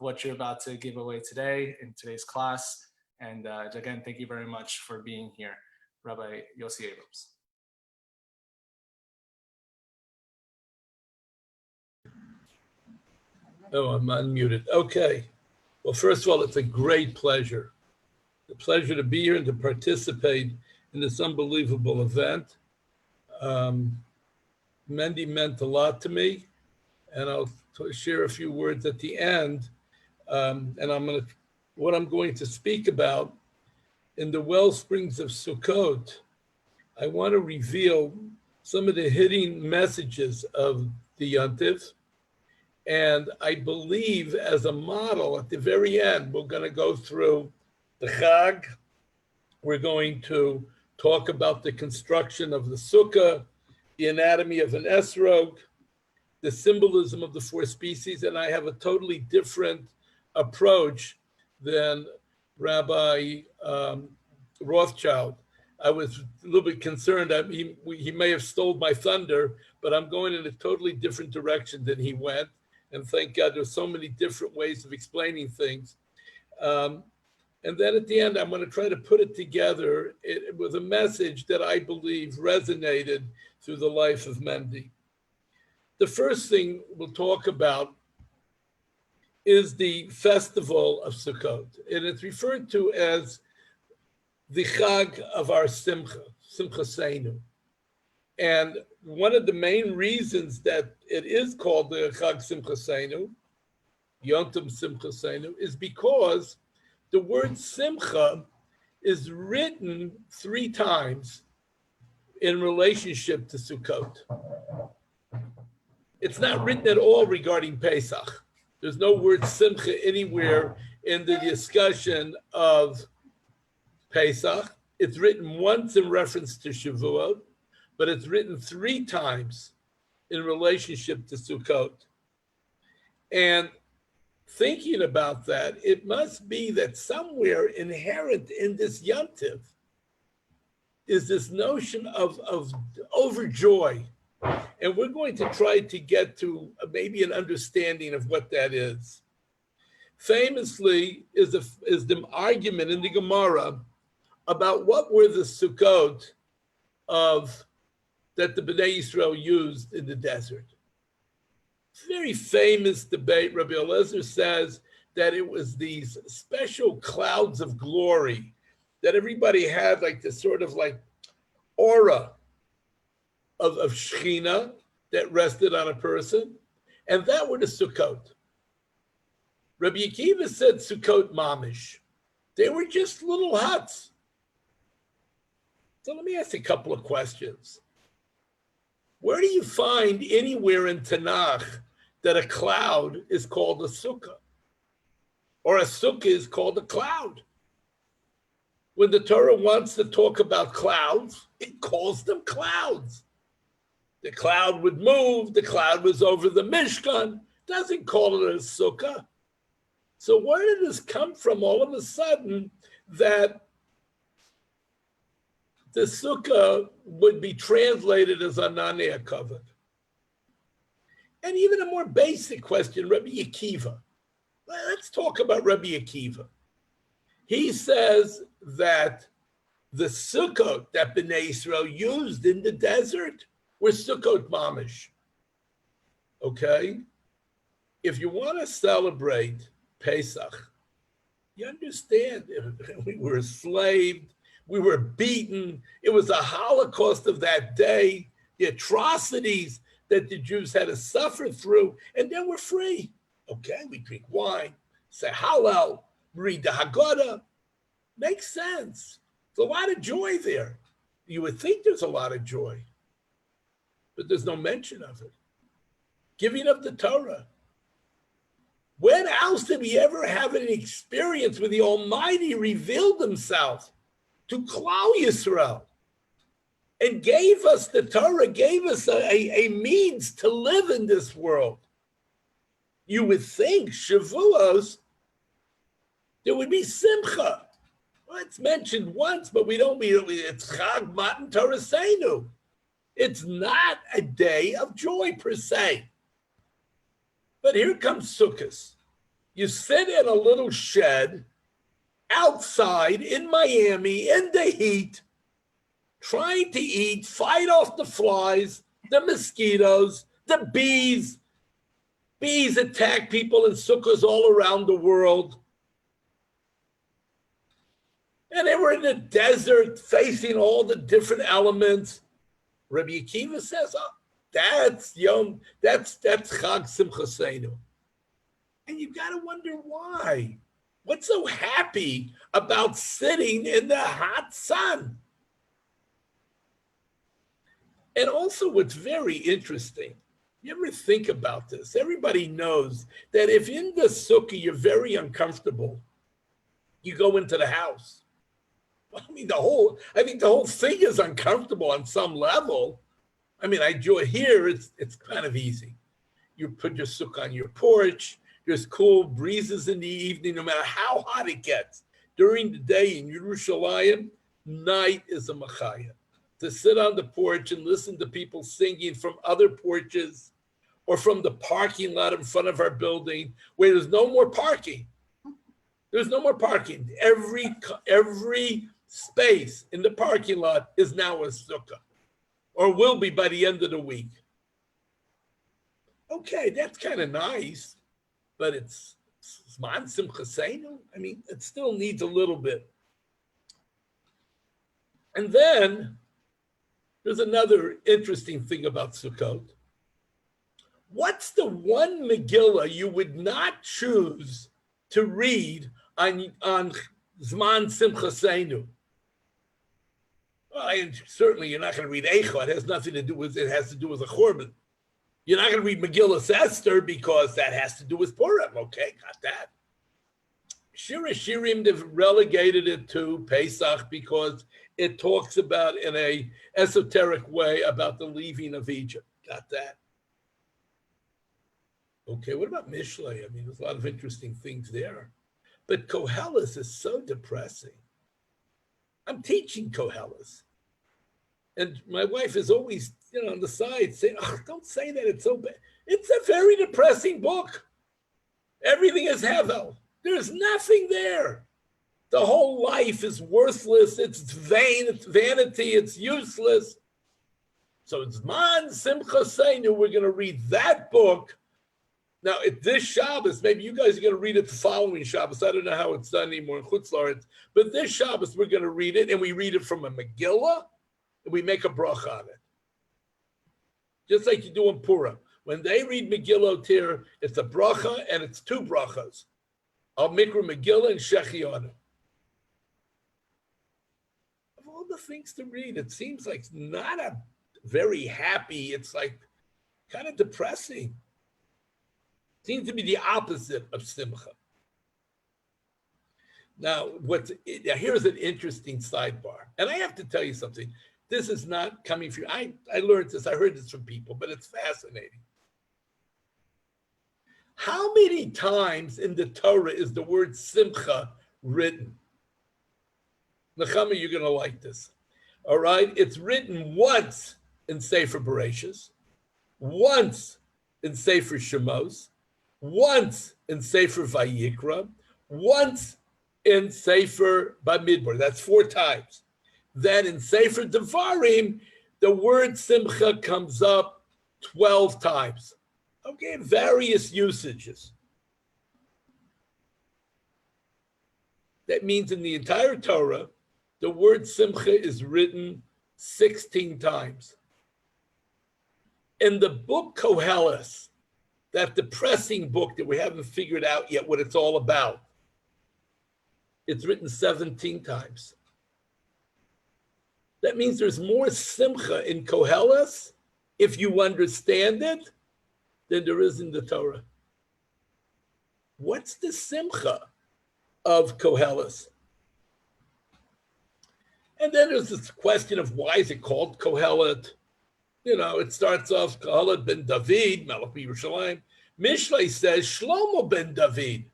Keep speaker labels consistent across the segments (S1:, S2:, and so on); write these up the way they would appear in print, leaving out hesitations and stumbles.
S1: what you're about to give away today in today's class. And again, thank you very much for being here, Rabbi Yossi Abrams.
S2: Oh, I'm unmuted. Okay. Well, first of all, it's a great pleasure. A pleasure to be here and to participate in this unbelievable event. Mendy meant a lot to me, and I'll share a few words at the end. And what I'm going to speak about in the Wellsprings of Sukkot, I want to reveal some of the hidden messages of the Yontif. And I believe as a model at the very end, we're going to go through the Chag. We're going to talk about the construction of the Sukkah, the anatomy of an esrog, the symbolism of the four species. And I have a totally different approach than Rabbi Rothschild. I was a little bit concerned. He may have stole my thunder, but I'm going in a totally different direction than he went. And thank God there's so many different ways of explaining things. And then at the end, I'm going to try to put it together with a message that I believe resonated through the life of Mendy. The first thing we'll talk about is the festival of Sukkot. And it's referred to as the Chag of our Simcha, Simcha Seinu. And one of the main reasons that it is called the Chag Simcha Seinu, Yontif Simcha Seinu, is because the word Simcha is written 3 times in relationship to Sukkot. It's not written at all regarding Pesach. There's no word Simcha anywhere in the discussion of Pesach. It's written once in reference to Shavuot, but it's written 3 times in relationship to Sukkot. And thinking about that, it must be that somewhere inherent in this Yontif is this notion of overjoy. And we're going to try to get to maybe an understanding of what that is. Famously is the argument in the Gemara about what were the Sukkot that the Bnei Yisrael used in the desert. Very famous debate. Rabbi Eliezer says that it was these special clouds of glory that everybody had, like this sort of like aura of Shechina that rested on a person, and that were the Sukkot. Rabbi Akiva said Sukkot mamish. They were just little huts. So let me ask a couple of questions. Where do you find anywhere in Tanakh that a cloud is called a sukkah? Or a sukkah is called a cloud? When the Torah wants to talk about clouds, it calls them clouds. The cloud would move, the cloud was over the Mishkan, doesn't call it a sukkah. So where did this come from all of a sudden that the sukkah would be translated as ananei hakavod? And even a more basic question, Rabbi Akiva. Let's talk about Rabbi Akiva. He says that the Sukkot that Bnei Yisrael used in the desert were Sukkot mamish. Okay? If you want to celebrate Pesach, you understand we were enslaved, we were beaten, it was a Holocaust of that day, the atrocities that the Jews had to suffer through, and then we're free. Okay, we drink wine, say Hallel, read the Haggadah. Makes sense. There's a lot of joy there. You would think there's a lot of joy, but there's no mention of it. Giving up the Torah. When else did we ever have an experience where the Almighty revealed himself to Klal Yisrael and gave us the Torah, gave us a means to live in this world? You would think Shavuos, there would be Simcha. Well, it's mentioned once, but we don't mean it's Chag Matan Torah Seinu. It's not a day of joy per se. But here comes Sukkot. You sit in a little shed outside in Miami in the heat, trying to eat, fight off the flies, the mosquitoes, the bees. Bees attack people in sukkahs all around the world. And they were in the desert facing all the different elements. Rabbi Akiva says, oh, that's Chag Simchaseinu. And you got to wonder why. What's so happy about sitting in the hot sun? And also what's very interesting, you ever think about this? Everybody knows that if in the sukkah you're very uncomfortable, you go into the house. I mean, I think the whole thing is uncomfortable on some level. I mean, I enjoy here, it's kind of easy. You put your sukkah on your porch, there's cool breezes in the evening, no matter how hot it gets. During the day in Yerushalayim, night is a machaya. To sit on the porch and listen to people singing from other porches or from the parking lot in front of our building where there's no more parking. There's no more parking. Every space in the parking lot is now a sukkah, or will be by the end of the week. Okay, that's kind of nice, but it's Zman Simchaseinu. I mean, it still needs a little bit. And then there's another interesting thing about Sukkot. What's the one Megillah you would not choose to read on Zman Simchaseinu? Well, certainly you're not going to read Eicha. It has nothing to do with, it has to do with a Churban. You're not going to read Megillah Esther because that has to do with Purim. Okay, got that. Shir Shirim, they've relegated it to Pesach because it talks about in a esoteric way about the leaving of Egypt. Got that. Okay, what about Mishlei? I mean, there's a lot of interesting things there. But Koheles is so depressing. I'm teaching Koheles. And my wife is always, on the side saying, oh, don't say that, it's so bad. It's a very depressing book. Everything is Hevel. There's nothing there. The whole life is worthless. It's vain. It's vanity. It's useless. So it's Man Simcha Seinu. We're going to read that book. Now, at this Shabbos, maybe you guys are going to read it the following Shabbos. I don't know how it's done anymore in Chutz La'aretz. But this Shabbos, we're going to read it, and we read it from a Megillah, and we make a bracha on it. Just like you do in Purim. When they read Megillah here, it's a bracha, and it's two brachas. Al Mikra Megillah and Shechianu. Of all the things to read, it seems like not a very happy, it's like kind of depressing. Seems to be the opposite of Simcha. Now, here's an interesting sidebar. And I have to tell you something. This is not coming from, I learned this, I heard this from people, but it's fascinating. How many times in the Torah is the word Simcha written? Nechama, you're going to like this. All right? It's written once in Sefer Bereshis, once in Sefer Shemos, once in Sefer Vayikra, once in Sefer Bamidbar. That's 4 times. Then in Sefer Devarim, the word Simcha comes up 12 times. Okay, various usages. That means in the entire Torah, the word Simcha is written 16 times. In the book Koheles, that depressing book that we haven't figured out yet what it's all about, it's written 17 times. That means there's more Simcha in Koheles, if you understand it, than there is in the Torah. What's the Simcha of Koheles? And then there's this question of why is it called Kohelet? It starts off Kohelet ben David, Melech Yerushalayim. Mishlei says Shlomo ben David.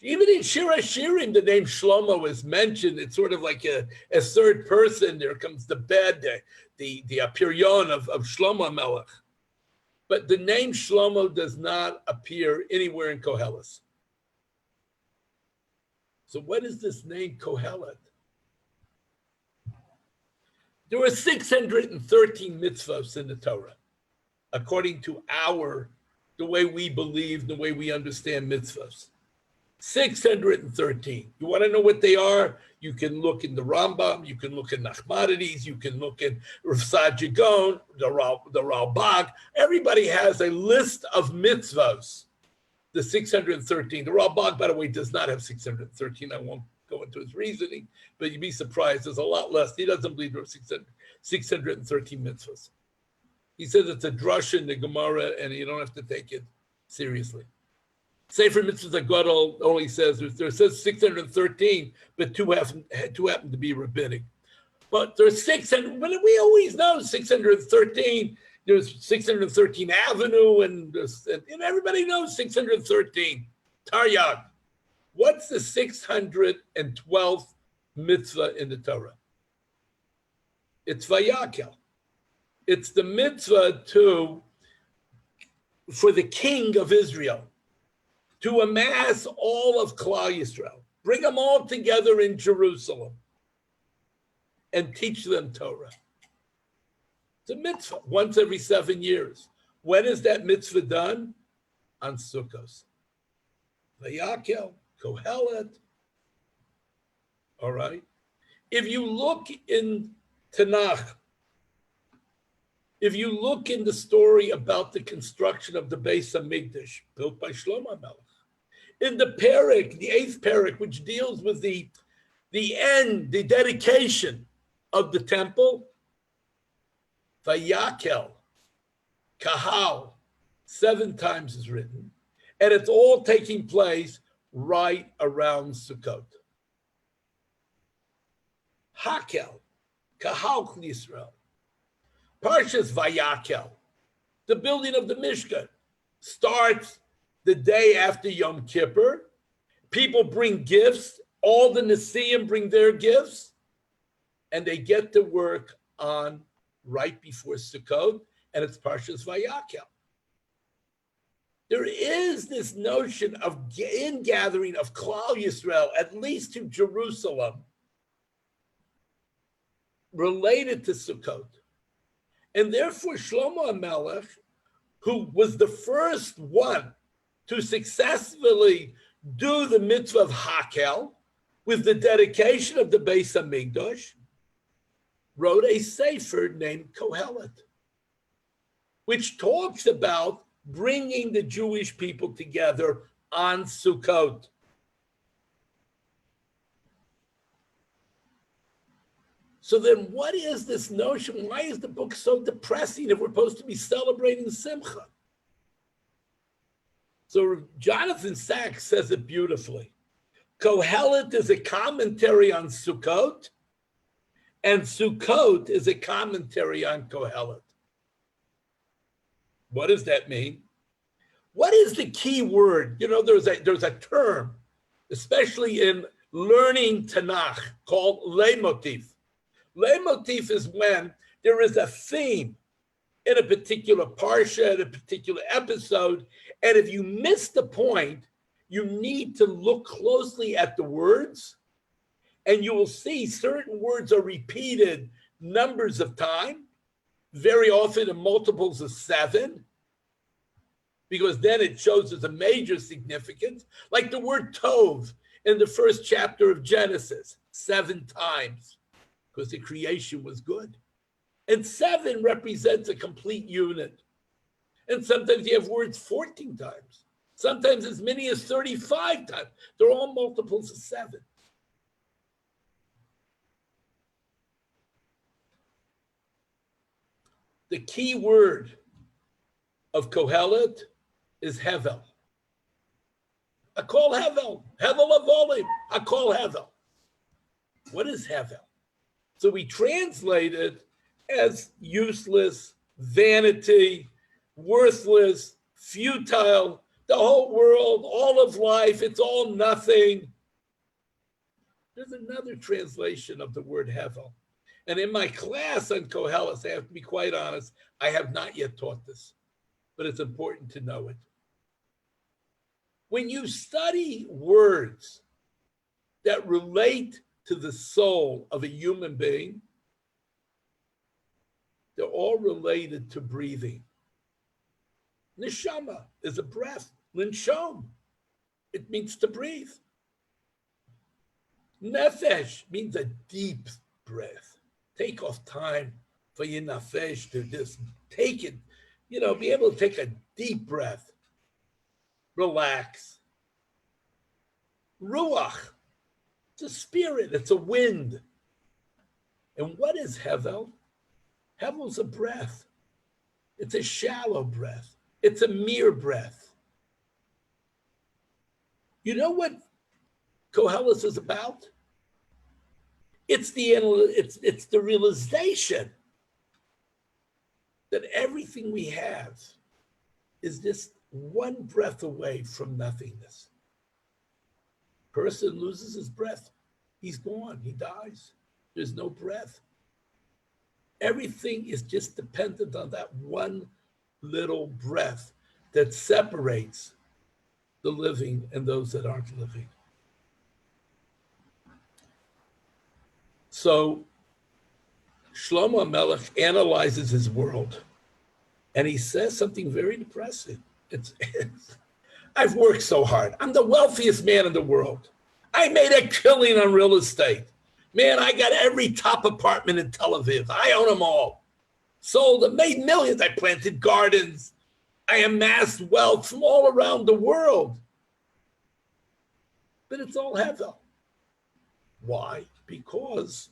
S2: Even in Shir HaShirim, the name Shlomo is mentioned. It's sort of like a third person. There comes the bed, the apirion of Shlomo Melech. But the name Shlomo does not appear anywhere in Koheles. So what is this name Kohelet? There are 613 mitzvahs in the Torah, according to the way we believe, the way we understand mitzvahs. 613. You want to know what they are? You can look in the Rambam, you can look in Nachmanides, you can look in Rav Saadia Gaon, the Ralbag. Everybody has a list of mitzvahs, the 613. The Ralbag, by the way, does not have 613. I won't go into his reasoning, but you'd be surprised. There's a lot less. He doesn't believe there are 613 mitzvahs. He says it's a drush in the Gemara, and you don't have to take it seriously. Sefer Mitzvahs Gadol only says there says 613, but two happen to be rabbinic. But there's 600. But we always know 613. There's 613 Avenue, and everybody knows 613 Taryag. What's the 612th mitzvah in the Torah? It's Vayakel. It's the mitzvah for the king of Israel to amass all of Klal Yisrael, bring them all together in Jerusalem, and teach them Torah. It's a mitzvah once every 7 years. When is that mitzvah done? On Sukkot. Vayakel, Kohelet. All right. If you look in Tanakh, if you look in the story about the construction of the Beis Hamikdash, built by Shlomo Melech, in the parak, the 8th parak, which deals with the end, the dedication of the temple, Vayakel, Kahal, 7 times is written, and it's all taking place right around Sukkot. Hakel, Kahal Yisrael. Parshas Vayakel, the building of the Mishkan, starts the day after Yom Kippur. People bring gifts. All the Nesiim bring their gifts, and they get to work on right before Sukkot, and it's Parshas Vayakel. There is this notion of ingathering of Klal Yisrael, at least to Jerusalem, related to Sukkot. And therefore, Shlomo HaMelech, who was the first one to successfully do the mitzvah of Hakel with the dedication of the Beis Hamikdash, wrote a sefer named Kohelet, which talks about bringing the Jewish people together on Sukkot. So then what is this notion? Why is the book so depressing if we're supposed to be celebrating Simcha? So Jonathan Sachs says it beautifully. Kohelet is a commentary on Sukkot, and Sukkot is a commentary on Kohelet. What does that mean? What is the key word? You know, there's a term, especially in learning Tanakh, called leitmotif. Leitmotif is when there is a theme in a particular parsha, in a particular episode, and if you miss the point, you need to look closely at the words, and you will see certain words are repeated numbers of times, very often in multiples of 7, because then it shows there's a major significance, like the word tov in the first chapter of Genesis, 7 times. Because the creation was good. And 7 represents a complete unit. And sometimes you have words 14 times. Sometimes as many as 35 times. They're all multiples of 7. The key word of Kohelet is Hevel. I call Hevel. Hevel Avolim. I call Hevel. What is Hevel? So we translate it as useless, vanity, worthless, futile, the whole world, all of life, it's all nothing. There's another translation of the word Hevel. And in my class on Kohelet, I have to be quite honest, I have not yet taught this, but it's important to know it. When you study words that relate to the soul of a human being, they're all related to breathing. Neshama is a breath. Linshom, it means to breathe. Nefesh means a deep breath. Take off time for your nefesh to just take it, be able to take a deep breath. Relax. Ruach, it's a spirit, it's a wind. And what is Hevel? Hevel's a breath. It's a shallow breath. It's a mere breath. You know what Koheles is about? It's the realization that everything we have is just one breath away from nothingness. Person loses his breath, he's gone, he dies. There's no breath. Everything is just dependent on that one little breath that separates the living and those that aren't living. So Shlomo Melech analyzes his world, and he says something very depressing. I've worked so hard. I'm the wealthiest man in the world. I made a killing on real estate. Man, I got every top apartment in Tel Aviv. I own them all. Sold them, made millions. I planted gardens. I amassed wealth from all around the world. But it's all hevel. Why? Because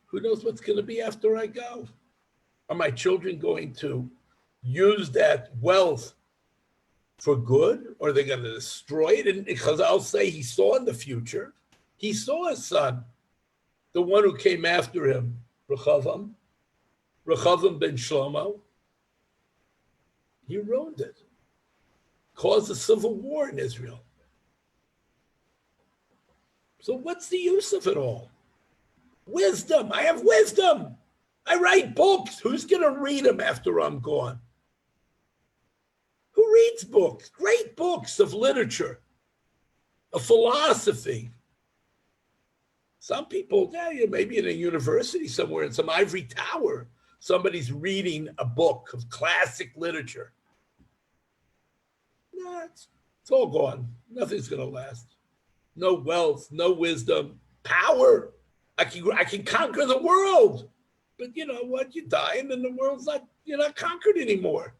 S2: who knows what's going to be after I go? Are my children going to use that wealth for good, or are they going to destroy it? And because I'll say he saw in the future, he saw his son, the one who came after him, Rechavam ben Shlomo. He ruined it, caused a civil war in Israel. So what's the use of it all? Wisdom. I have wisdom. I write books. Who's going to read them after I'm gone? Who reads books? Great books of literature, of philosophy. Some people, maybe in a university somewhere, in some ivory tower, somebody's reading a book of classic literature. No, it's all gone. Nothing's going to last. No wealth, no wisdom, power. I can conquer the world. But you know what? You die and then the world's you're not conquered anymore.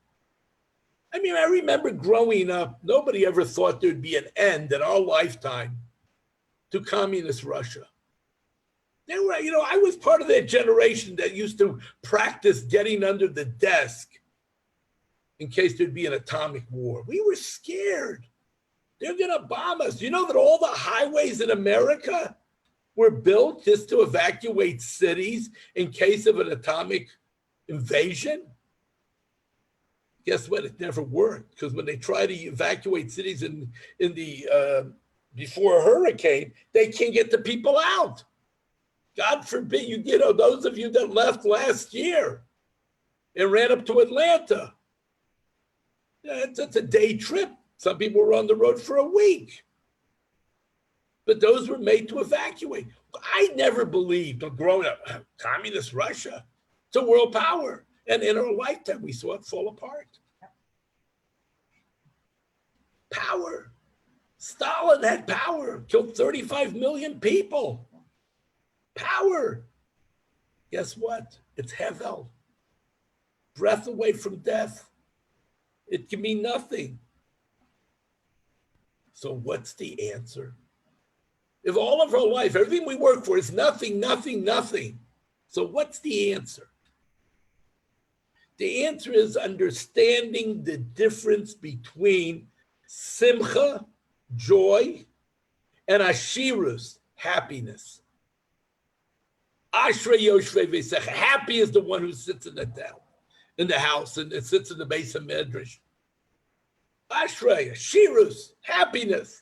S2: I mean, I remember growing up, nobody ever thought there'd be an end in our lifetime to communist Russia. They were, I was part of that generation that used to practice getting under the desk in case there'd be an atomic war. We were scared. They're going to bomb us. You know that all the highways in America were built just to evacuate cities in case of an atomic invasion? Guess what? It never worked, because when they try to evacuate cities in the before a hurricane, they can't get the people out. God forbid those of you that left last year and ran up to Atlanta. It's a day trip. Some people were on the road for a week. But those were made to evacuate. I never believed, growing up, communist Russia, it's a world power. And in our lifetime, we saw it fall apart. Power. Stalin had power, killed 35 million people. Power. Guess what? It's hevel. Breath away from death. It can mean nothing. So what's the answer? If all of our life, everything we work for is nothing, nothing, nothing. So what's the answer? The answer is understanding the difference between simcha, joy, and ashirus, happiness. Ashrei yoshvei v'secha. Happy is the one who sits in the house and it sits in the base of medrash. Ashrei, ashirus, happiness.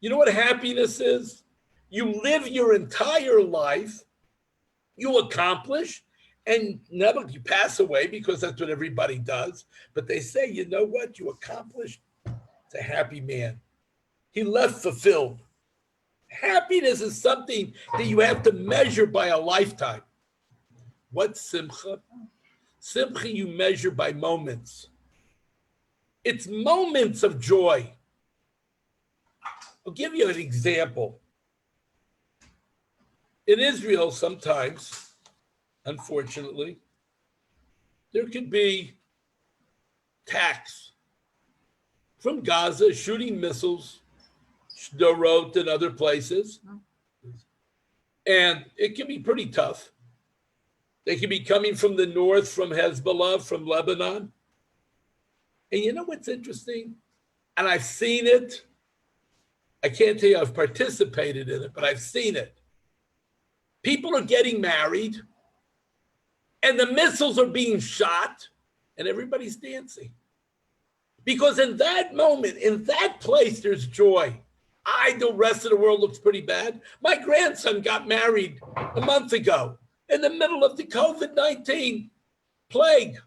S2: You know what happiness is? You live your entire life, you accomplish, and never you pass away, because that's what everybody does. But they say, you know what? You accomplished. It's a happy man. He left fulfilled. Happiness is something that you have to measure by a lifetime. What's simcha? Simcha you measure by moments. It's moments of joy. I'll give you an example. In Israel, sometimes, unfortunately, there could be attacks from Gaza shooting missiles, Sderot and other places. And it can be pretty tough. They can be coming from the north, from Hezbollah, from Lebanon. And you know what's interesting? And I've seen it. I can't tell you I've participated in it, but I've seen it. People are getting married, and the missiles are being shot, and everybody's dancing. Because in that moment, in that place, there's joy. The rest of the world looks pretty bad. My grandson got married a month ago in the middle of the COVID-19 plague.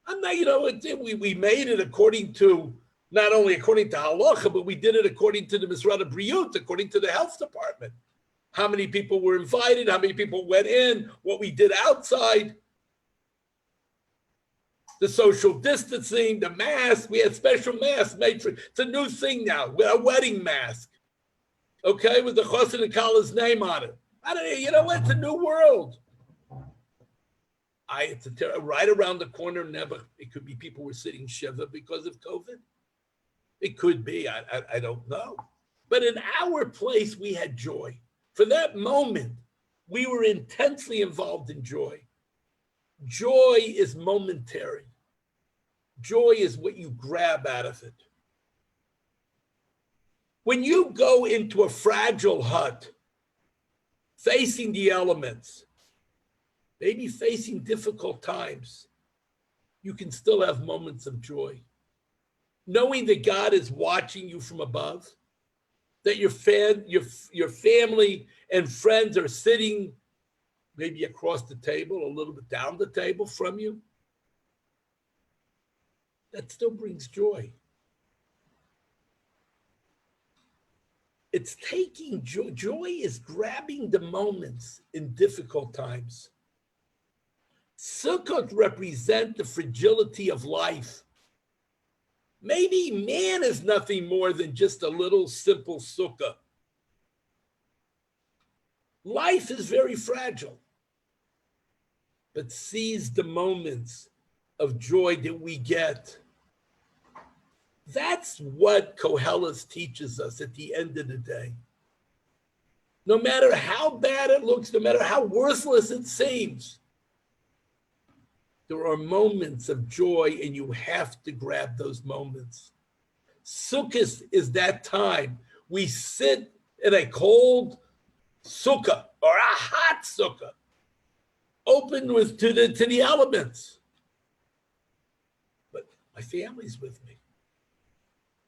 S2: I'm not, we made it according to, not only according to halacha, but we did it according to the Misrad of Briyut, according to the health department. How many people were invited, how many people went in, what we did outside, the social distancing, the mask. We had special masks made for, it's a new thing now, a wedding mask, okay, with the Chosson and Kala's name on it. You know what, it's a new world. Right around the corner, never, it could be people were sitting Shiva because of COVID. It could be, I don't know. But in our place, we had joy. For that moment, we were intensely involved in joy. Joy is momentary. Joy is what you grab out of it. When you go into a fragile hut, facing the elements, maybe facing difficult times, you can still have moments of joy. Knowing that God is watching you from above, that your family and friends are sitting maybe across the table, a little bit down the table from you, that still brings joy. It's taking joy. Joy is grabbing the moments in difficult times. Sukkot represent the fragility of life. Maybe man is nothing more than just a little simple sukkah. Life is very fragile, but seize the moments of joy that we get. That's what Koheles teaches us at the end of the day. No matter how bad it looks, no matter how worthless it seems, there are moments of joy, and you have to grab those moments. Sukkot is that time we sit in a cold sukkah or a hot sukkah, open to the elements. But my family's with me.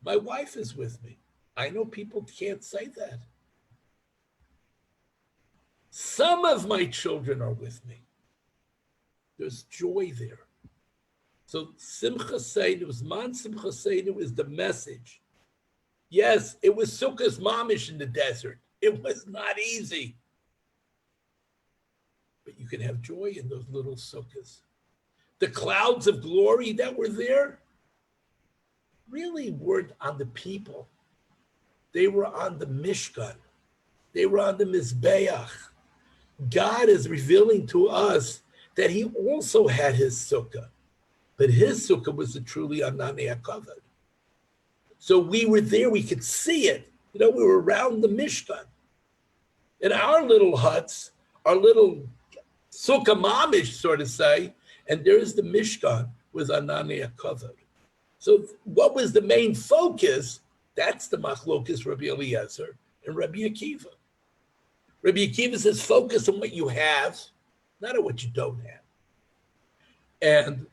S2: My wife is with me. I know people can't say that. Some of my children are with me. There's joy there. So Simcha Seinu, Zman Simcha Seinu is the message. Yes, it was Sukkah's mamish in the desert. It was not easy. But you can have joy in those little sukkahs. The clouds of glory that were there really weren't on the people. They were on the Mishkan. They were on the Mizbeach. God is revealing to us that he also had his sukkah, but his sukkah was the truly Anani HaKavod. So we were there, we could see it. We were around the Mishkan. In our little huts, our little sukkah mamish, so to say, and there's the Mishkan with Anani HaKavod. So what was the main focus? That's the machlokas Rabbi Eliezer and Rabbi Akiva. Rabbi Akiva says, focus on what you have, not on what you don't have. And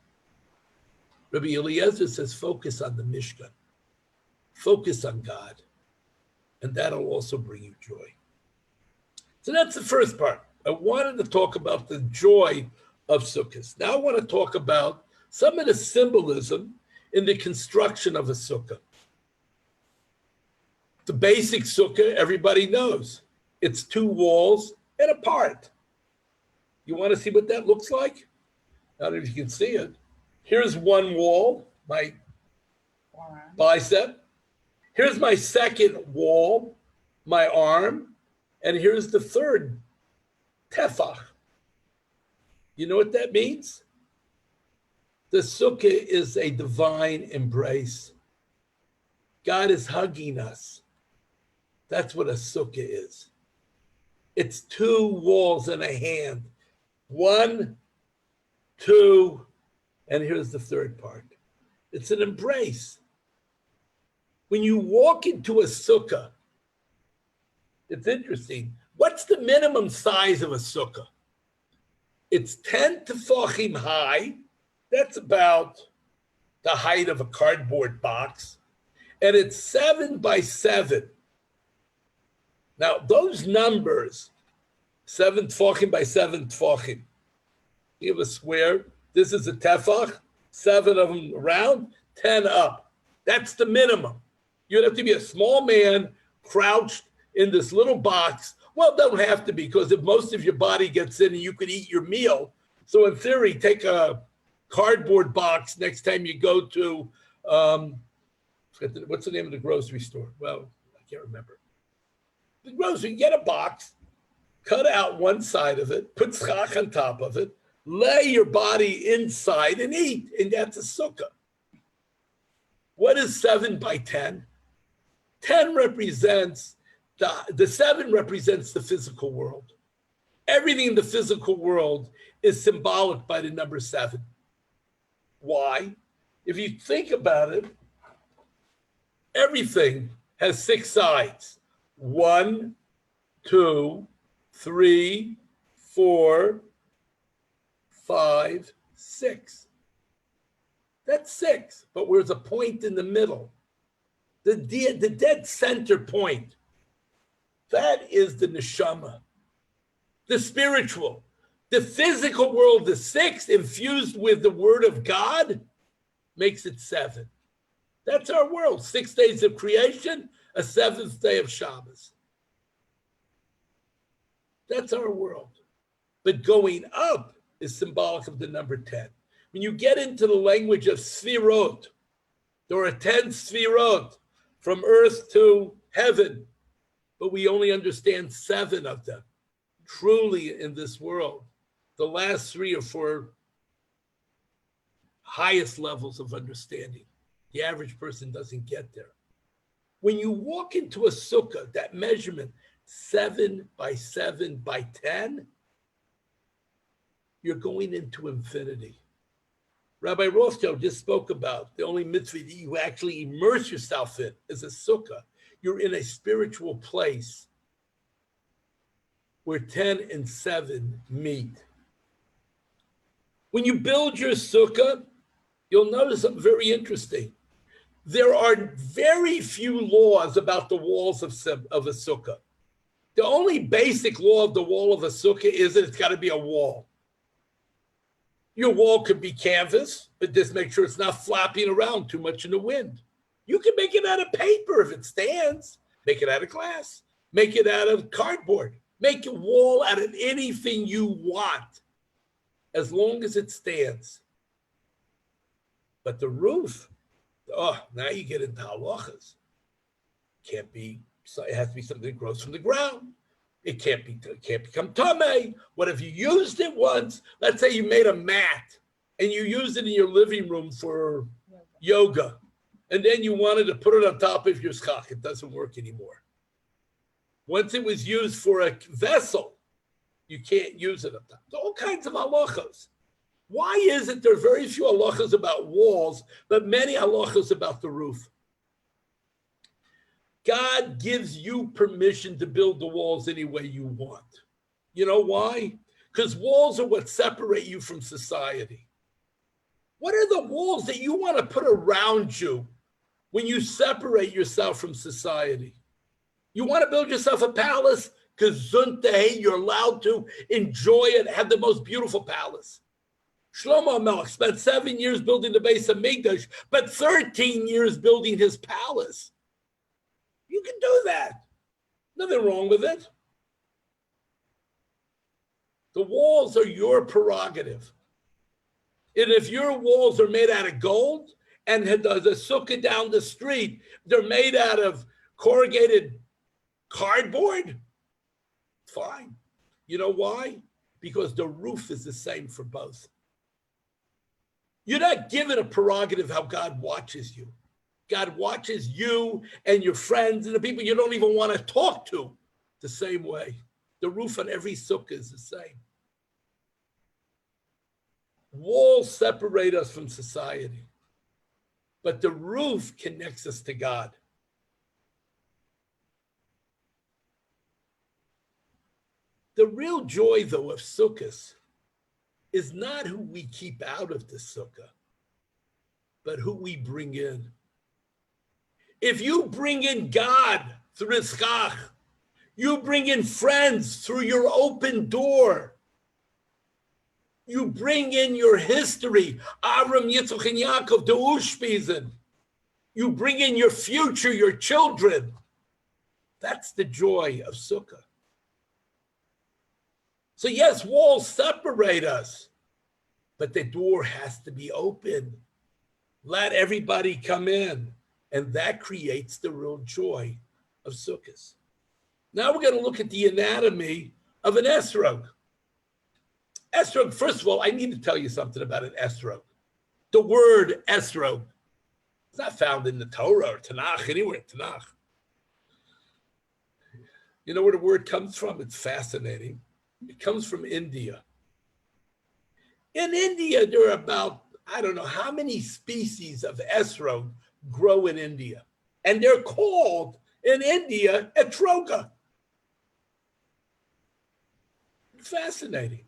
S2: Rabbi Eliezer says, focus on the Mishkan. Focus on God. And that'll also bring you joy. So that's the first part. I wanted to talk about the joy of Sukkot. Now I want to talk about some of the symbolism in the construction of a sukkah. The basic sukkah, everybody knows. It's 2 walls and a part. You want to see what that looks like? I don't know if you can see it. Here's one wall, my bicep. Here's my second wall, my arm. And here's the third, tefach. You know what that means? The sukkah is a divine embrace. God is hugging us. That's what a sukkah is. It's 2 walls and a hand. 1, 2, and here's the third part. It's an embrace. When you walk into a sukkah, it's interesting. What's the minimum size of a sukkah? It's 10 tefachim high. That's about the height of a cardboard box. And it's 7 by 7. Now, those numbers, 7 tefachim by 7 tefachim, you have a square. This is a tefach, 7 of them around, 10 up. That's the minimum. You'd have to be a small man crouched in this little box. Well, it don't have to be, because if most of your body gets in, you could eat your meal. So in theory, take a cardboard box next time you go to, what's the name of the grocery store? Well, I can't remember. The grocery, get a box, cut out one side of it, put schach on top of it, lay your body inside and eat, and that's a sukkah. What is 7 by 10? 10 represents, the 7 represents the physical world. Everything in the physical world is symbolic by the number 7. Why? If you think about it, everything has 6 sides. 1, 2, 3, 4, 5, 6. That's 6, but there's a point in the middle. The dead center point, that is the neshama, the spiritual. The physical world, the 6 infused with the word of God, makes it 7. That's our world. 6 days of creation, a 7th day of Shabbos. That's our world. But going up is symbolic of the number 10. When you get into the language of sfirot, there are 10 sfirot from earth to heaven, but we only understand 7 of them truly in this world. The last 3 or 4 highest levels of understanding. The average person doesn't get there. When you walk into a sukkah, that measurement, 7 by 7 by 10, you're going into infinity. Rabbi Rothschild just spoke about the only mitzvah that you actually immerse yourself in is a sukkah. You're in a spiritual place where 10 and 7 meet. When you build your sukkah, you'll notice something very interesting. There are very few laws about the walls of a sukkah. The only basic law of the wall of a sukkah is that it's got to be a wall. Your wall could be canvas, but just make sure it's not flopping around too much in the wind. You can make it out of paper if it stands. Make it out of glass. Make it out of cardboard. Make a wall out of anything you want, as long as it stands. But the roof, now you get into halachas. It has to be something that grows from the ground. It can't become tameh. What if you used it once? Let's say you made a mat and you used it in your living room for yoga, and then you wanted to put it on top of your schach. It doesn't work anymore. Once it was used for a vessel, you can't use it on top. There's all kinds of halachas. Why is it there are very few halachas about walls, but many halachas about the roof? God gives you permission to build the walls any way you want. You know why? Because walls are what separate you from society. What are the walls that you want to put around you when you separate yourself from society? You want to build yourself a palace? Because you're allowed to enjoy it, have the most beautiful palace. Shlomo HaMelech spent 7 years building the base of Mikdash, but 13 years building his palace. You can do that. Nothing wrong with it. The walls are your prerogative. And if your walls are made out of gold and the sukkah down the street, they're made out of corrugated cardboard, fine. You know why? Because the roof is the same for both. You're not given a prerogative how God watches you. God watches you and your friends and the people you don't even want to talk to the same way. The roof on every sukkah is the same. Walls separate us from society, but the roof connects us to God. The real joy, though, of sukkahs is not who we keep out of the sukkah, but who we bring in. If you bring in God through Iskach, you bring in friends through your open door. You bring in your history, Abrams, Yitzchak, and Yaakov, the Ushpizin. You bring in your future, your children. That's the joy of Sukkah. So yes, walls separate us, but the door has to be open. Let everybody come in. And that creates the real joy of Sukkot. Now we're going to look at the anatomy of an esrog. Esrog, first of all, I need to tell you something about an esrog. The word esrog is not found in the Torah or Tanakh, anywhere in Tanakh. You know where the word comes from? It's fascinating. It comes from India. In India, there are about, I don't know how many species of esrog grow in India. And they're called in India etroga. Fascinating.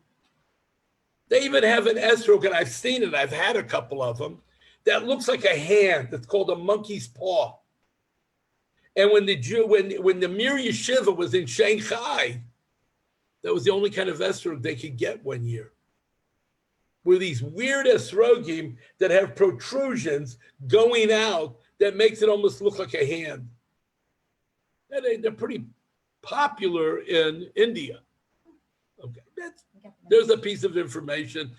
S2: They even have an esrog, and I've seen it, I've had a couple of them, that looks like a hand. It's called a monkey's paw. And when the Mir Yeshiva was in Shanghai, that was the only kind of esrog they could get one year. Were these weird esrogim that have protrusions going out that makes it almost look like a hand. And they're pretty popular in India. Okay, there's a piece of information.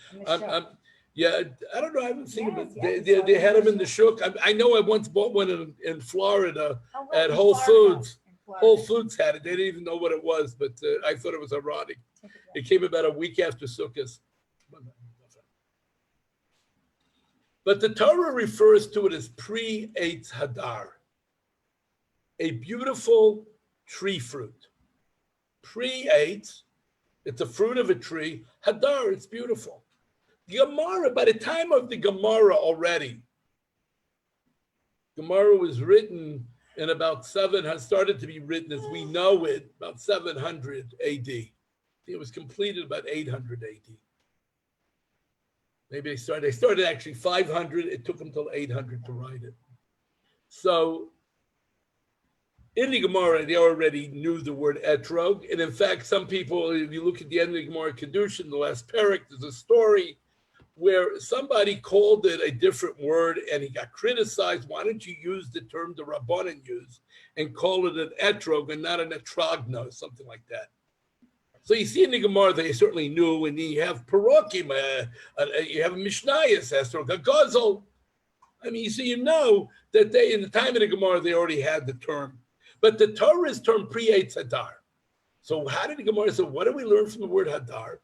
S2: Yeah, I don't know. I haven't seen them. They had them in the shuk. I know I once bought one in Florida at Whole Foods. Whole Foods had it. They didn't even know what it was, but I thought it was ironic. It came about a week after Sukkot. But the Torah refers to it as pre-Eitz Hadar, a beautiful tree fruit. Pre-Eitz, it's a fruit of a tree. Hadar, it's beautiful. Gemara, by the time of the Gemara already, Gemara was written in about started to be written as we know it, about 700 AD. It was completed about 800 AD. Maybe they started actually 500. It took them till 800 to write it. So in the Gemara, they already knew the word etrog. And in fact, some people, if you look at the end of the Gemara Kedushin, the last parak, there's a story where somebody called it a different word and he got criticized. Why don't you use the term the Rabbanan used and call it an etrog and not an etrogno, something like that. So you see in the Gemara, they certainly knew, and you have Parokim, you have a Mishnayos, etrog, a Gazel. I mean, so you know that they, in the time of the Gemara, they already had the term. But the Torah is termed pre-Eitz Hadar. So how did the Gemara say, what do we learn from the word Hadar?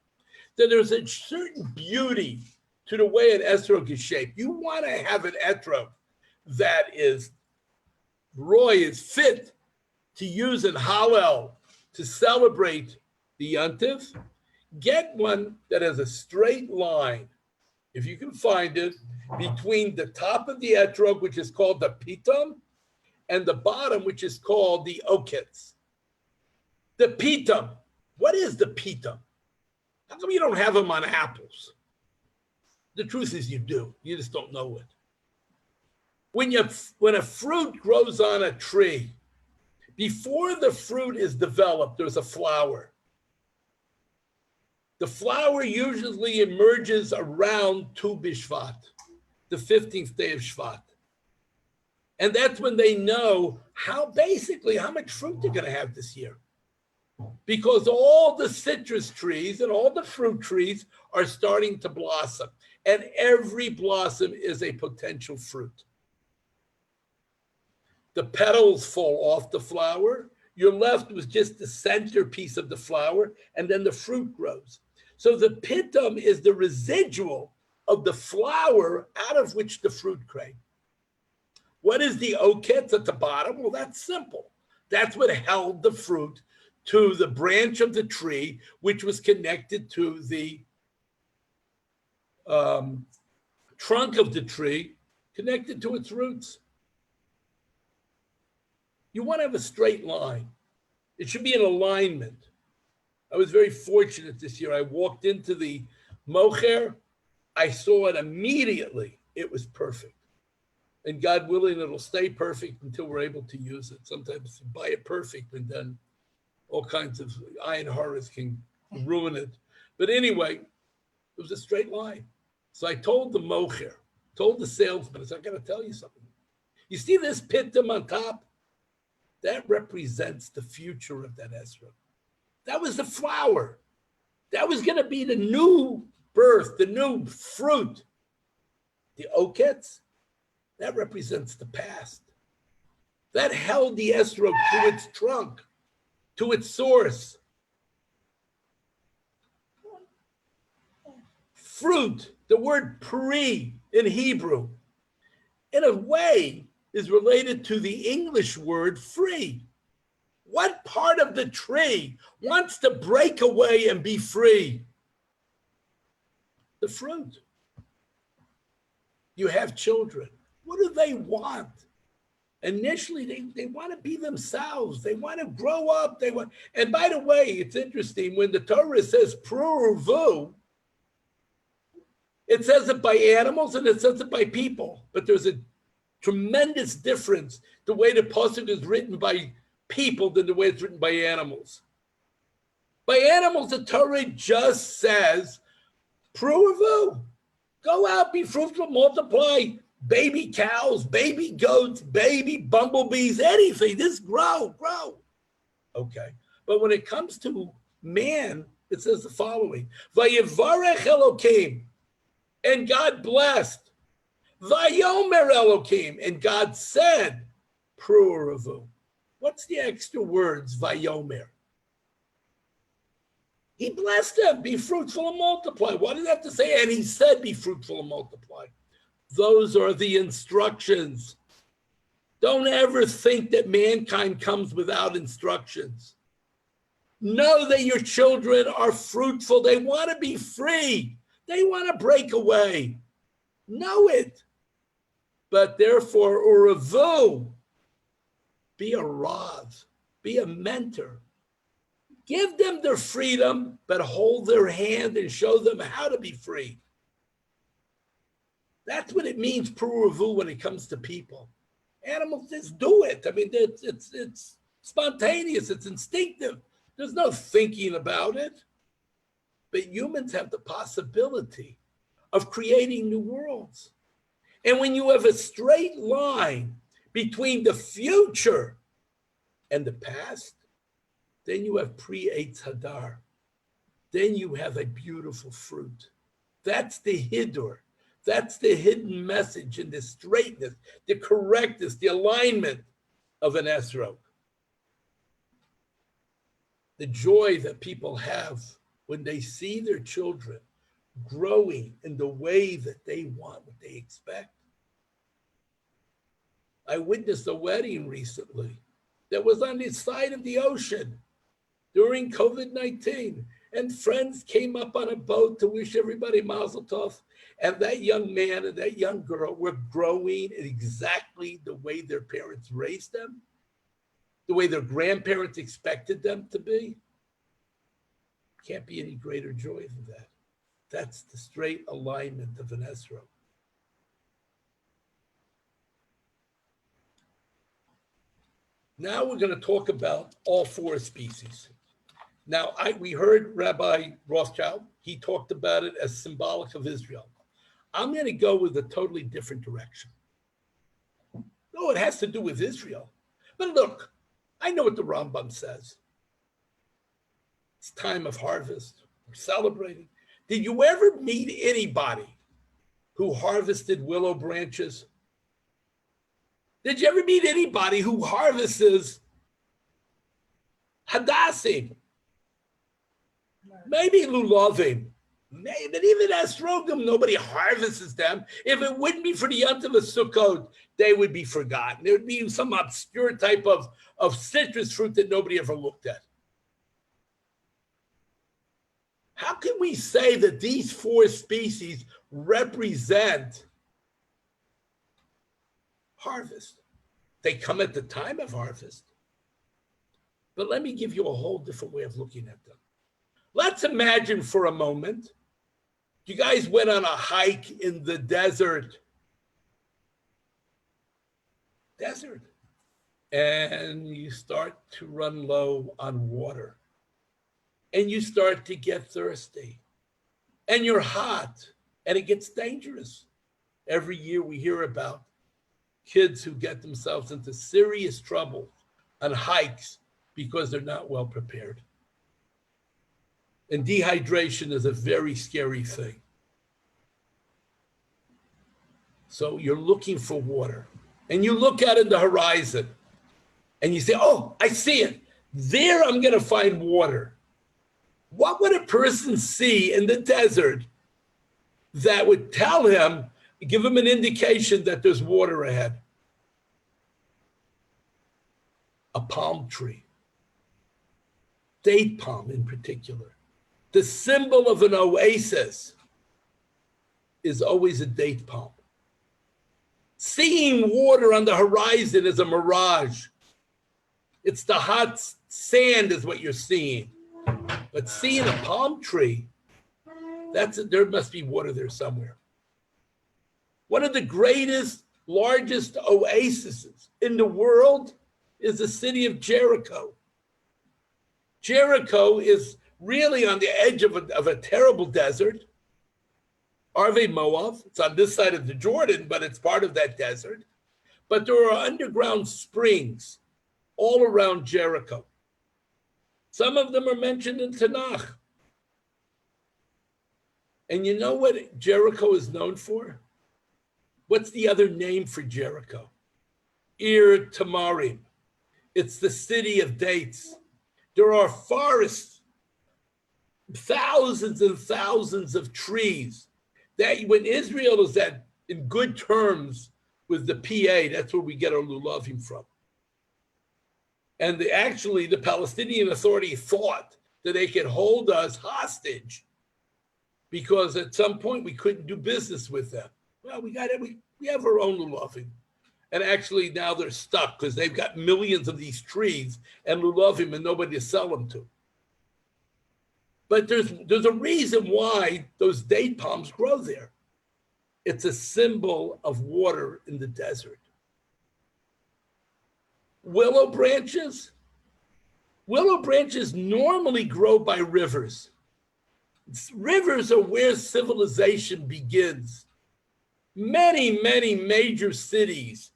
S2: That there's a certain beauty to the way an etrog is shaped. You want to have an etrog that is is fit to use in Hallel to celebrate the Yontif. Get one that has a straight line, if you can find it, between the top of the etrog, which is called the pitam, and the bottom, which is called the oketz. The pitam. What is the pitam? How come you don't have them on apples? The truth is you do. You just don't know it. When a fruit grows on a tree, before the fruit is developed, there's a flower. The flower usually emerges around Tu B'Shvat, the 15th day of Shvat. And that's when they know how much fruit they're going to have this year. Because all the citrus trees and all the fruit trees are starting to blossom. And every blossom is a potential fruit. The petals fall off the flower. You're left with just the centerpiece of the flower, and then the fruit grows. So the pitum is the residual of the flower out of which the fruit came. What is the oketz at the bottom? Well, that's simple. That's what held the fruit to the branch of the tree, which was connected to the trunk of the tree, connected to its roots. You want to have a straight line. It should be in alignment. I was very fortunate this year. I walked into the mocher. I saw it immediately. It was perfect. And God willing, it'll stay perfect until we're able to use it. Sometimes you buy it perfect and then all kinds of iron horrors can ruin it. But anyway, it was a straight line. So I told the mocher, told the salesman, I said, I got to tell you something. You see this pitum on top? That represents the future of that esrog. That was the flower. That was going to be the new birth, the new fruit. The oketz, that represents the past. That held the esrog to its trunk, to its source. Fruit, the word pri in Hebrew, in a way is related to the English word free. What part of the tree wants to break away and be free? The fruit. You have children. What do they want? Initially, they want to be themselves. They want to grow up. And by the way, it's interesting, when the Torah says pruvu, it says it by animals and it says it by people. But there's a tremendous difference the way the pasuk is written by people than the way it's written by animals. By animals, the Torah just says, pruvu, go out, be fruitful, multiply, baby cows, baby goats, baby bumblebees, anything, just grow. Okay. But when it comes to man, it says the following, Vayevarech Elokim, and God blessed, Vayomer Elokim, and God said, pruvu. What's the extra words, Vayomer? He blessed them, be fruitful and multiply. What does that have to say? And he said, be fruitful and multiply. Those are the instructions. Don't ever think that mankind comes without instructions. Know that your children are fruitful. They want to be free. They want to break away. Know it. But therefore, uravu, be a rav, be a mentor. Give them their freedom, but hold their hand and show them how to be free. That's what it means, pruvu, when it comes to people. Animals just do it. I mean, it's spontaneous, it's instinctive. There's no thinking about it. But humans have the possibility of creating new worlds. And when you have a straight line between the future and the past, then you have pre-Eitz Hadar. Then you have a beautiful fruit. That's the Hidur. That's the hidden message in the straightness, the correctness, the alignment of an esrog. The joy that people have when they see their children growing in the way that they want, what they expect. I witnessed a wedding recently that was on the side of the ocean during COVID-19, and friends came up on a boat to wish everybody mazel tov, and that young man and that young girl were growing in exactly the way their parents raised them, the way their grandparents expected them to be. Can't be any greater joy than that. That's the straight alignment of an esrog. Now we're going to talk about all four species. Now, we heard Rabbi Rothschild. He talked about it as symbolic of Israel. I'm going to go with a totally different direction. No, it has to do with Israel, But look, I know what the Rambam says. It's time of harvest. We're celebrating. Did you ever meet anybody who harvested willow branches? Did you ever meet anybody who harvests hadassim? Maybe lulavim. Maybe, but even estrogim, nobody harvests them. If it wouldn't be for the Yom Tov of Sukkot, they would be forgotten. There would be some obscure type of citrus fruit that nobody ever looked at. How can we say that these four species represent harvest? They come at the time of harvest. But let me give you a whole different way of looking at them. Let's imagine for a moment, you guys went on a hike in the desert, and you start to run low on water, and you start to get thirsty, and you're hot, and it gets dangerous. Every year we hear about kids who get themselves into serious trouble on hikes because they're not well prepared. And dehydration is a very scary thing. So you're looking for water, and you look out in the horizon, and you say, oh, I see it. There I'm going to find water. What would a person see in the desert that would tell him, give him an indication that there's water ahead? A palm tree, date palm in particular. The symbol of an oasis is always a date palm. Seeing water on the horizon is a mirage. It's the hot sand is what you're seeing. But seeing a palm tree, there must be water there somewhere. One of the greatest, largest oases in the world is the city of Jericho. Jericho is really on the edge of a terrible desert. Arve Moab, it's on this side of the Jordan, but it's part of that desert. But there are underground springs all around Jericho. Some of them are mentioned in Tanakh. And you know what Jericho is known for? What's the other name for Jericho? Ir Tamarim. It's the city of dates. There are forests, thousands and thousands of trees. That when Israel is in good terms with the PA, that's where we get our lulavim from. And the Palestinian Authority thought that they could hold us hostage because at some point we couldn't do business with them. Well, we have our own lulavim. And actually now they're stuck because they've got millions of these trees and lulavim and nobody to sell them to. But there's a reason why those date palms grow there. It's a symbol of water in the desert. Willow branches normally grow by rivers. Rivers are where civilization begins. Many, many major cities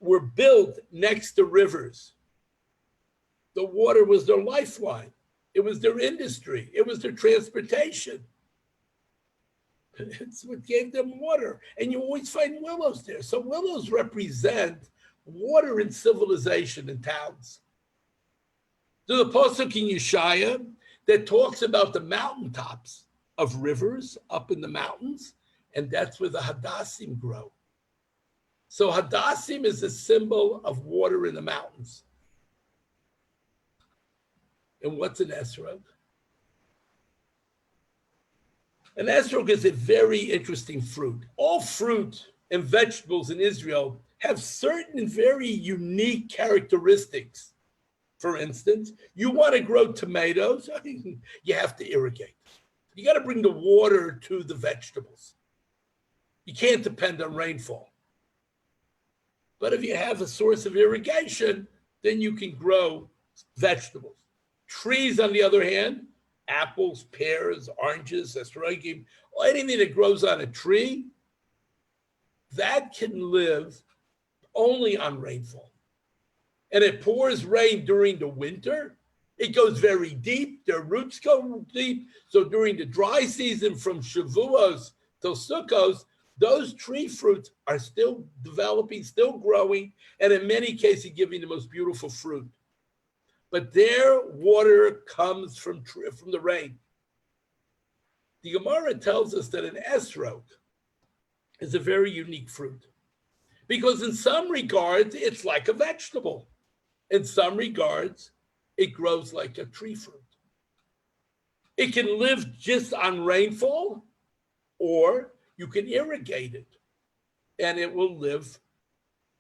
S2: were built next to rivers. The water was their lifeline. It was their industry. It was their transportation. It's what gave them water. And you always find willows there. So willows represent water in civilization in towns. There's a pasuk in Yeshaya that talks about the mountaintops of rivers up in the mountains, and that's where the hadassim grow. So hadassim is a symbol of water in the mountains. And what's an esrog? An esrog is a very interesting fruit. All fruit and vegetables in Israel have certain very unique characteristics. For instance, you want to grow tomatoes, you have to irrigate. You got to bring the water to the vegetables. You can't depend on rainfall. But if you have a source of irrigation, then you can grow vegetables. Trees, on the other hand, apples, pears, oranges, esrogim, anything that grows on a tree, that can live only on rainfall. and it pours rain during the winter, it goes very deep. Their roots go deep. So during the dry season from Shavuos till Sukkot, those tree fruits are still developing, still growing, and in many cases giving the most beautiful fruit. But their water comes from the rain. The Gemara tells us that an esrog is a very unique fruit because in some regards, it's like a vegetable. In some regards, it grows like a tree fruit. It can live just on rainfall, or you can irrigate it, and it will live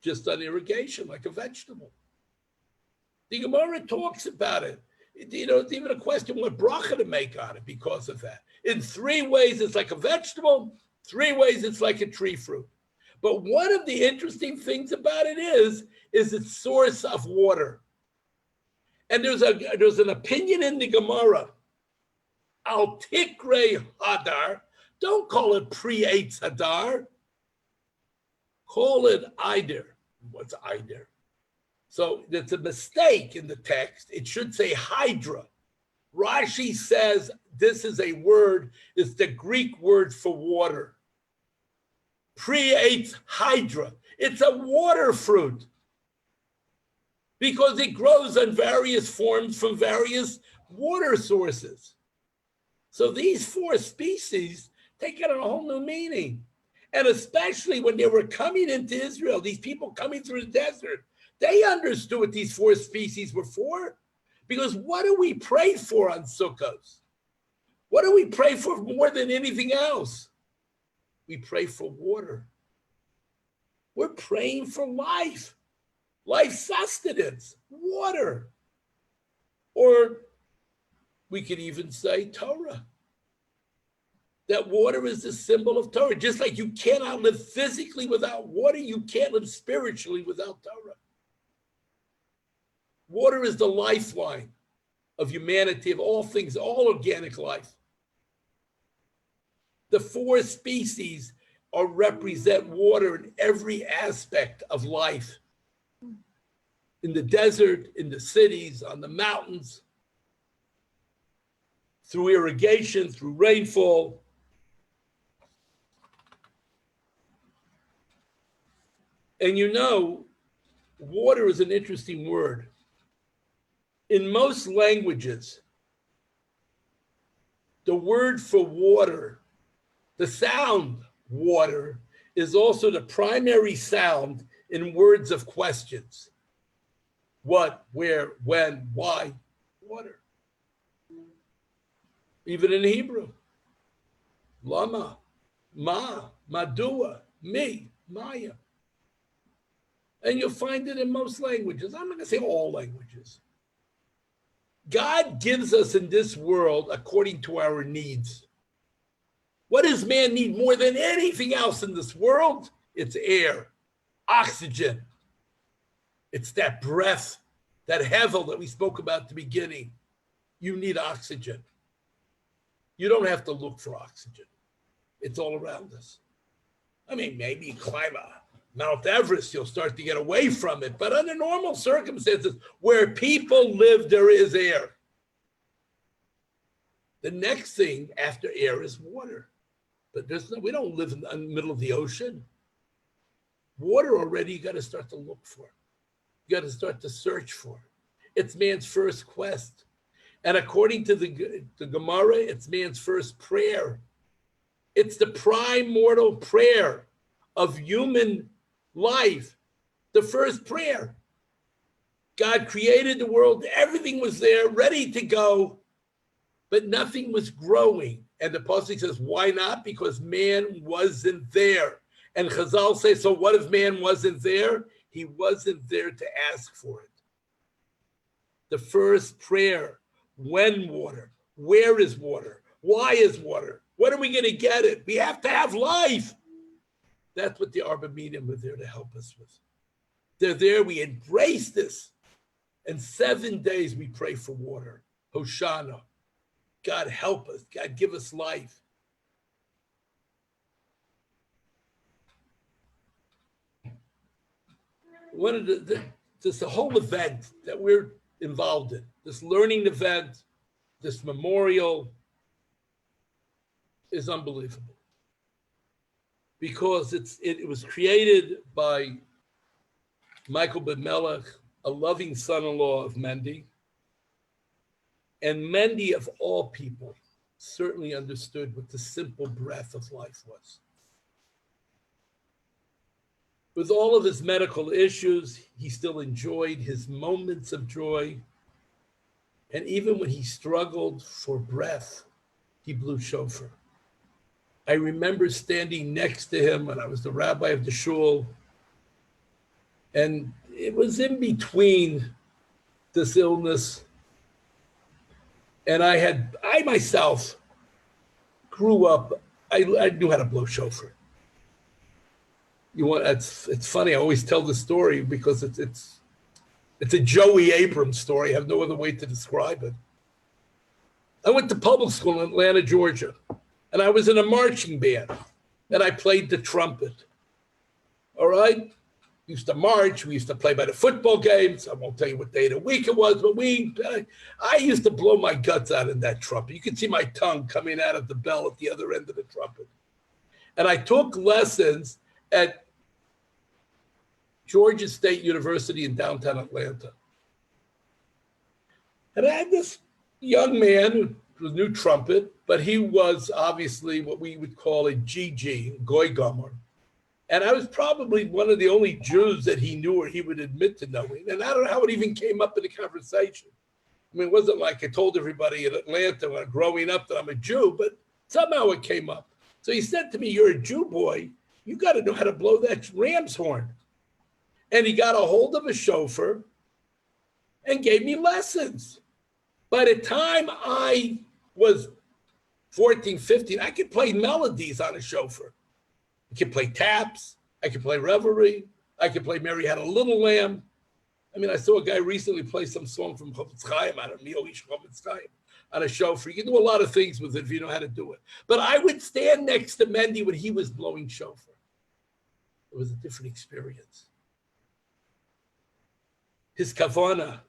S2: just on irrigation like a vegetable. The Gemara talks about it. It's even a question what bracha to make on it because of that. In 3 ways, it's like a vegetable. 3 ways, it's like a tree fruit. But one of the interesting things about it is its source of water. And there's an opinion in the Gemara. Al Tikre Hadar. Don't call it pre-Eitz Hadar. Call it Eider. What's Eider? So there's a mistake in the text. It should say Hydra. Rashi says this is a word, it's the Greek word for water. Pre-Eitz Hydra. It's a water fruit because it grows on various forms from various water sources. So these 4 species take on a whole new meaning. And especially when they were coming into Israel, these people coming through the desert, they understood what these 4 species were for. Because what do we pray for on Sukkot? What do we pray for more than anything else? We pray for water. We're praying for life sustenance, water. Or we could even say Torah. That water is the symbol of Torah. Just like you cannot live physically without water, you can't live spiritually without Torah. Water is the lifeline of humanity, of all things, all organic life. The 4 species represent water in every aspect of life. In the desert, in the cities, on the mountains, through irrigation, through rainfall. And water is an interesting word. In most languages, the word for water, the sound water, is also the primary sound in words of questions. What, where, when, why, water. Even in Hebrew. Lama, ma, madua, mi, maya. And you'll find it in most languages. I'm not going to say all languages. God gives us in this world according to our needs. What does man need more than anything else in this world? It's air, oxygen. It's that breath, that hevel that we spoke about at the beginning. You need oxygen. You don't have to look for oxygen. It's all around us. I mean, maybe you climb Mount Everest, you'll start to get away from it. But under normal circumstances, where people live, there is air. The next thing after air is water. But we don't live in the middle of the ocean. Water already, you got to start to look for. You got to start to search for. It's man's first quest. And according to the Gemara, it's man's first prayer. It's the primordial prayer of human life, the first prayer. God created the world, everything was there, ready to go, but nothing was growing. And the Pasuk says, why not? Because man wasn't there. And Chazal say, so what if man wasn't there? He wasn't there to ask for it. The first prayer, when water? Where is water? Why is water? When are we going to get it? We have to have life. That's what the Arboretum are there to help us with. They're there, we embrace this. And 7 days we pray for water. Hoshana. God help us. God give us life. One of the this whole event that we're involved in, this learning event, this memorial, is unbelievable. Because it was created by Michael ben Melech, a loving son-in-law of Mendy. And Mendy, of all people, certainly understood what the simple breath of life was. With all of his medical issues, he still enjoyed his moments of joy. And even when he struggled for breath, he blew shofar. I remember standing next to him when I was the rabbi of the shul. And it was in between this illness. And I myself grew up, I knew how to blow shofar. It's funny, I always tell the story because it's a Joey Abrams story. I have no other way to describe it. I went to public school in Atlanta, Georgia, and I was in a marching band, and I played the trumpet. All right? We used to march. We used to play by the football games. I won't tell you what day of the week it was, but I used to blow my guts out in that trumpet. You could see my tongue coming out of the bell at the other end of the trumpet. And I took lessons at Georgia State University in downtown Atlanta. And I had this young man who knew trumpet, but he was obviously what we would call a GG, Goy Gomer. And I was probably one of the only Jews that he knew or he would admit to knowing. And I don't know how it even came up in the conversation. I mean, it wasn't like I told everybody in Atlanta when growing up that I'm a Jew, but somehow it came up. So he said to me, "You're a Jew boy. You got to know how to blow that ram's horn." And he got a hold of a shofar and gave me lessons. By the time I was 14, 15, I could play melodies on a shofar. I could play taps. I could play revelry. I could play Mary Had a Little Lamb. I mean, I saw a guy recently play some song from Chofetz Chaim, I don't know, Chofetz Chaim, on a shofar. You can do a lot of things with it if you know how to do it. But I would stand next to Mendy when he was blowing shofar. It was a different experience. His kavanah,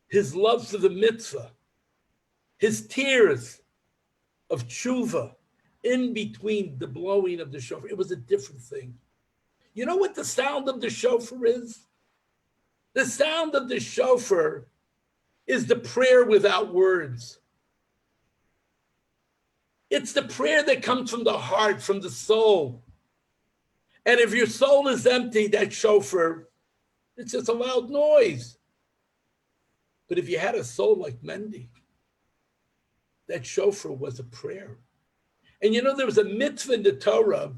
S2: his love for the mitzvah, his tears of tshuva in between the blowing of the shofar. It was a different thing. You know what the sound of the shofar is? The sound of the shofar is the prayer without words. It's the prayer that comes from the heart, from the soul. And if your soul is empty, that shofar, it's just a loud noise. But if you had a soul like Mendy, that shofar was a prayer. And you know, there was a mitzvah in the Torah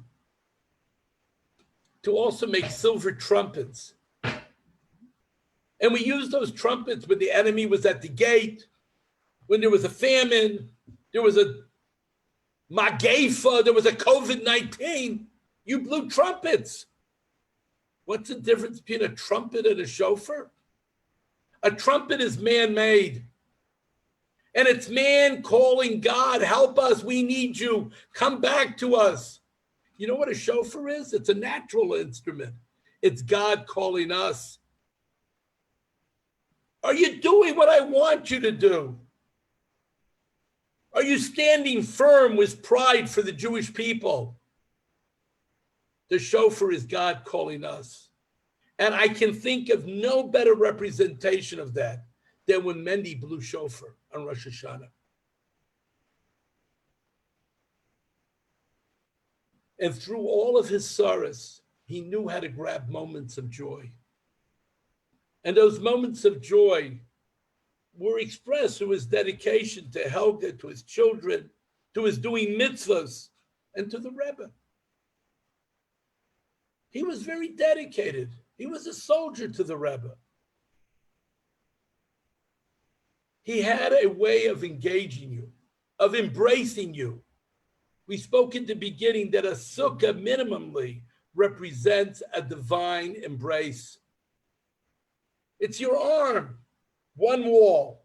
S2: to also make silver trumpets. And we used those trumpets when the enemy was at the gate, when there was a famine, there was a Magefa, there was a COVID-19. You blew trumpets. What's the difference between a trumpet and a shofar? A trumpet is man-made. And it's man calling God, help us, we need you, come back to us. You know what a shofar is? It's a natural instrument. It's God calling us. Are you doing what I want you to do? Are you standing firm with pride for the Jewish people? The shofar is God calling us. And I can think of no better representation of that than when Mendy blew shofar on Rosh Hashanah. And through all of his sorrows, he knew how to grab moments of joy. And those moments of joy were expressed through his dedication to Helga, to his children, to his doing mitzvahs, and to the Rebbe. He was very dedicated. He was a soldier to the Rebbe. He had a way of engaging you, of embracing you. We spoke in the beginning that a sukkah minimally represents a divine embrace. It's your arm, one wall,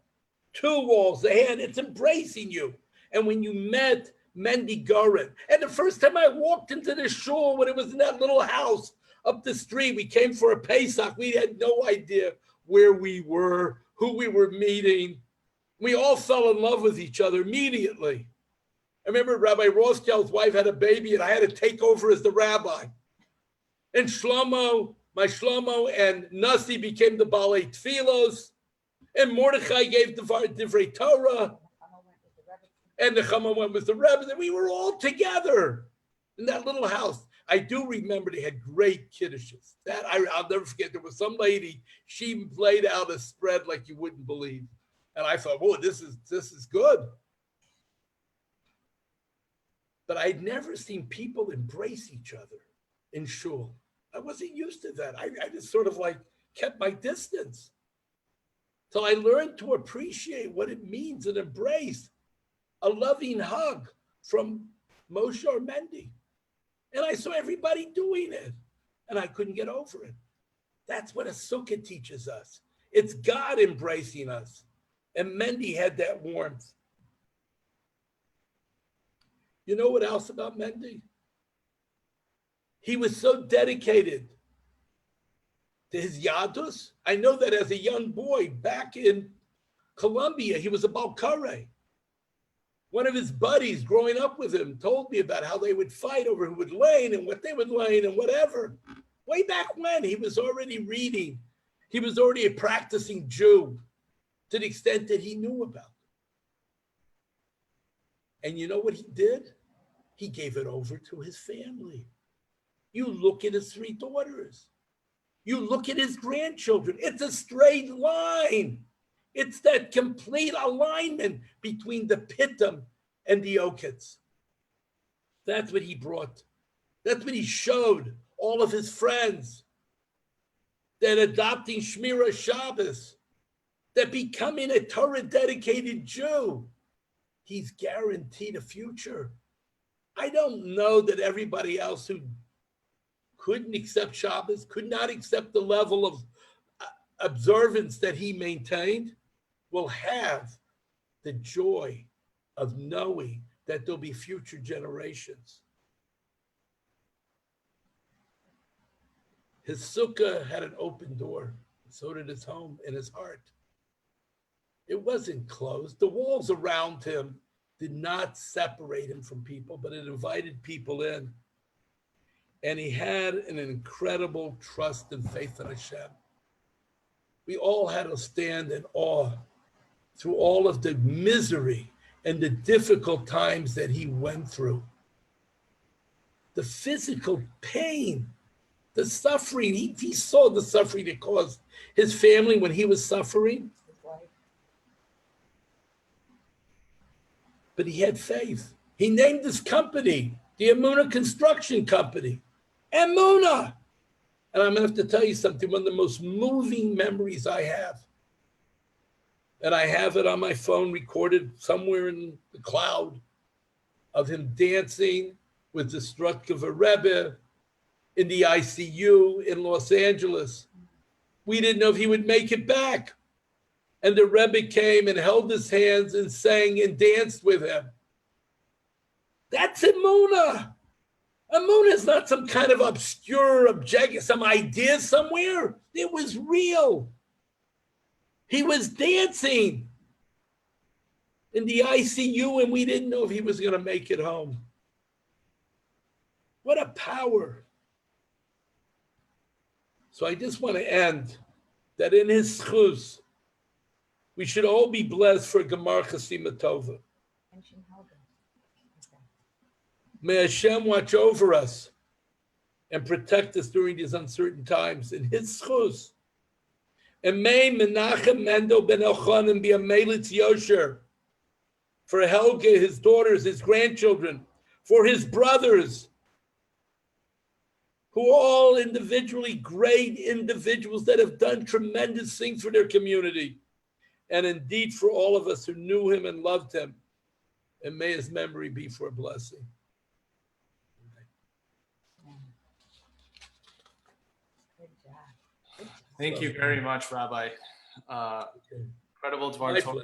S2: two walls, the hand, it's embracing you. And when you met Mendy Goren, and the first time I walked into the shul when it was in that little house up the street. We came for a Pesach. We had no idea where we were, who we were meeting. We all fell in love with each other immediately. I remember Rabbi Rothschild's wife had a baby, and I had to take over as the rabbi. And my Shlomo and Nasi became the Balei Tfilos, and Mordechai gave the Divrei Torah, and the Chama went with the Rebbe, and we were all together in that little house. I do remember they had great kiddushes. That I'll never forget. There was some lady, she laid out a spread like you wouldn't believe. And I thought, whoa, this is good. But I'd never seen people embrace each other in shul. I wasn't used to that. I just sort of like kept my distance. So I learned to appreciate what it means, an embrace, a loving hug from Moshe or Mendy. And I saw everybody doing it, and I couldn't get over it. That's what a sukkah teaches us. It's God embracing us. And Mendy had that warmth. You know what else about Mendy? He was so dedicated to his Yadus. I know that as a young boy back in Colombia, he was a Balkare. One of his buddies growing up with him told me about how they would fight over who would lane and what they would lane and whatever. Way back when, he was already reading. He was already a practicing Jew to the extent that he knew about it. And you know what he did? He gave it over to his family. You look at his 3 daughters. You look at his grandchildren. It's a straight line. It's that complete alignment between the Pittam and the Okets. That's what he brought. That's what he showed all of his friends. That adopting Shmira Shabbos, that becoming a Torah-dedicated Jew, he's guaranteed a future. I don't know that everybody else who couldn't accept Shabbos, could not accept the level of observance that he maintained, will have the joy of knowing that there'll be future generations. His sukkah had an open door. So did his home and his heart. It wasn't closed. The walls around him did not separate him from people, but it invited people in. And he had an incredible trust and faith in Hashem. We all had to stand in awe through all of the misery and the difficult times that he went through. The physical pain, the suffering. He saw the suffering it caused his family when he was suffering. But he had faith. He named his company the Emunah Construction Company. Emunah! And I'm going to have to tell you something, one of the most moving memories I have. And I have it on my phone recorded somewhere in the cloud of him dancing with the Strutkova Rebbe in the ICU in Los Angeles. We didn't know if he would make it back. And the Rebbe came and held his hands and sang and danced with him. That's Emunah. Emunah is not some kind of obscure object, some idea somewhere. It was real. He was dancing in the ICU and we didn't know if he was going to make it home. What a power. So I just want to end that in his schus, we should all be blessed for Gemar Chasima Tova. May Hashem watch over us and protect us during these uncertain times in his schus. And may Menachem Mendel ben Elchanan be a Melitz Yosher for Helge, his daughters, his grandchildren, for his brothers, who are all individually great individuals that have done tremendous things for their community. And indeed for all of us who knew him and loved him. And may his memory be for a blessing.
S1: Thank you very much, Rabbi. Incredible Dvar Torah.